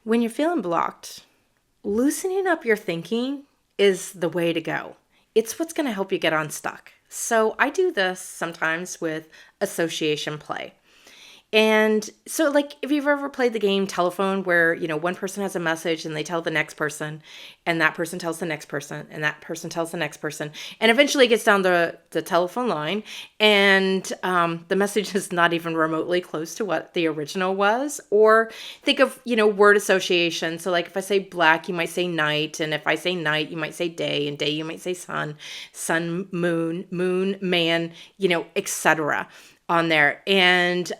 When you're feeling blocked, loosening up your thinking is the way to go. It's what's going to help you get unstuck. So I do this sometimes with association play. And so, like, if you've ever played the game telephone where, one person has a message and they tell the next person, and that person tells the next person, and that person tells the next person, and eventually it gets down the telephone line, and the message is not even remotely close to what the original was. Or think of, word association. So, like, if I say black, you might say night, and if I say night, you might say day, and day, you might say sun, moon, man, etc. on there. And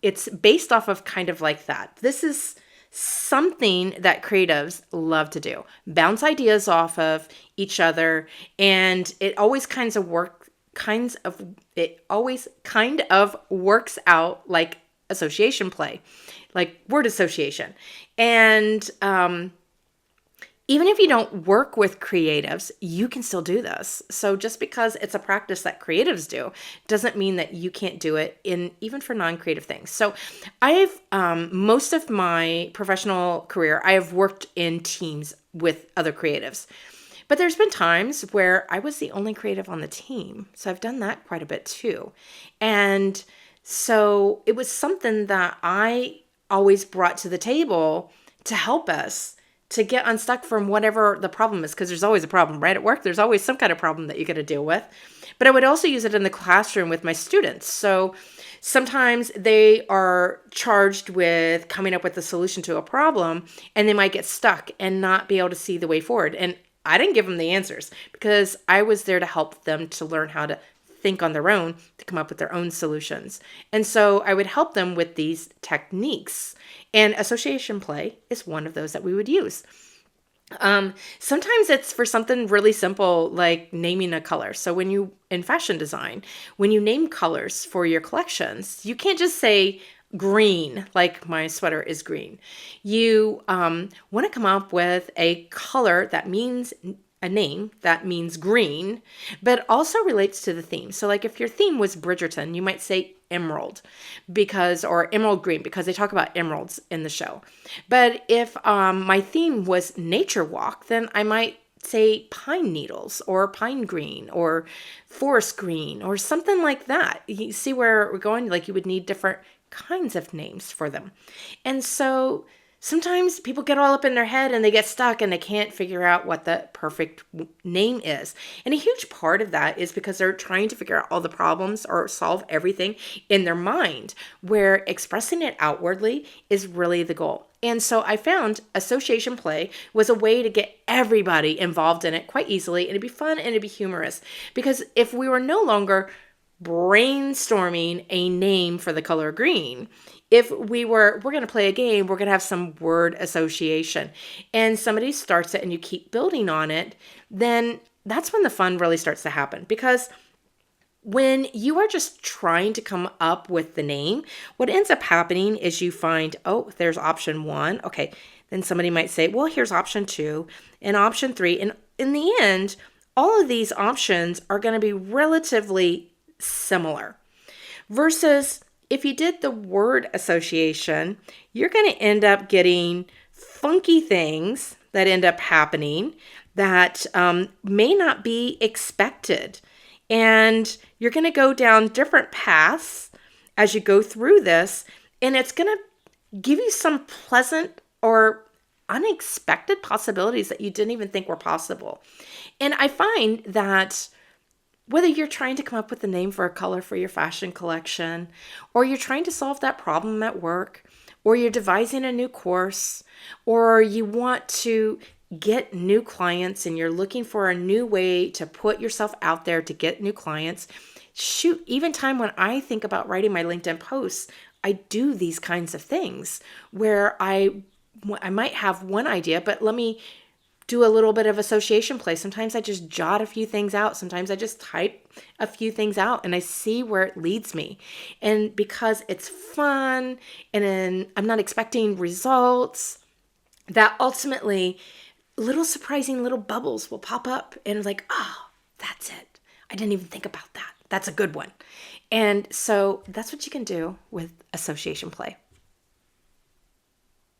it's based off of kind of like that. This is something that creatives love to do. Bounce ideas off of each other. And it always kind of works out like association play, like word association. And even if you don't work with creatives, you can still do this. So just because it's a practice that creatives do doesn't mean that you can't do it even for non-creative things. So I've, most of my professional career, I have worked in teams with other creatives. But there's been times where I was the only creative on the team. So I've done that quite a bit too. And so it was something that I always brought to the table to help us to get unstuck from whatever the problem is, because there's always a problem, right? At work, there's always some kind of problem that you got to deal with. But I would also use it in the classroom with my students. So sometimes they are charged with coming up with a solution to a problem, and they might get stuck and not be able to see the way forward. And I didn't give them the answers because I was there to help them to learn how to think on their own, to come up with their own solutions. And so I would help them with these techniques. And association play is one of those that we would use. Sometimes it's for something really simple like naming a color. So in fashion design, when you name colors for your collections, you can't just say green, like my sweater is green. You want to come up with a color that means a name that means green, but also relates to the theme. So like if your theme was Bridgerton, you might say emerald or emerald green, because they talk about emeralds in the show. But if my theme was nature walk, then I might say pine needles or pine green or forest green or something like that. You see where we're going? Like you would need different kinds of names for them. And so sometimes people get all up in their head and they get stuck and they can't figure out what the perfect name is. And a huge part of that is because they're trying to figure out all the problems or solve everything in their mind, where expressing it outwardly is really the goal. And so I found association play was a way to get everybody involved in it quite easily, and it'd be fun and it'd be humorous. Because if we were no longer brainstorming a name for the color green, if we're going to play a game, we're going to have some word association, and somebody starts it and you keep building on it, then that's when the fun really starts to happen. Because when you are just trying to come up with the name, what ends up happening is you find, oh, there's option 1. Okay. Then somebody might say, well, here's option 2 and option 3. And in the end, all of these options are going to be relatively similar. Versus if you did the word association, you're going to end up getting funky things that end up happening that may not be expected. And you're going to go down different paths as you go through this, and it's going to give you some pleasant or unexpected possibilities that you didn't even think were possible. And I find that whether you're trying to come up with a name for a color for your fashion collection, or you're trying to solve that problem at work, or you're devising a new course, or you want to get new clients and you're looking for a new way to put yourself out there to get new clients, shoot, even time when I think about writing my LinkedIn posts, I do these kinds of things where I might have one idea, but let me do a little bit of association play. Sometimes I just jot a few things out. Sometimes I just type a few things out and I see where it leads me. And because it's fun and then I'm not expecting results, that ultimately little surprising little bubbles will pop up and it's like, oh, that's it. I didn't even think about that. That's a good one. And so that's what you can do with association play.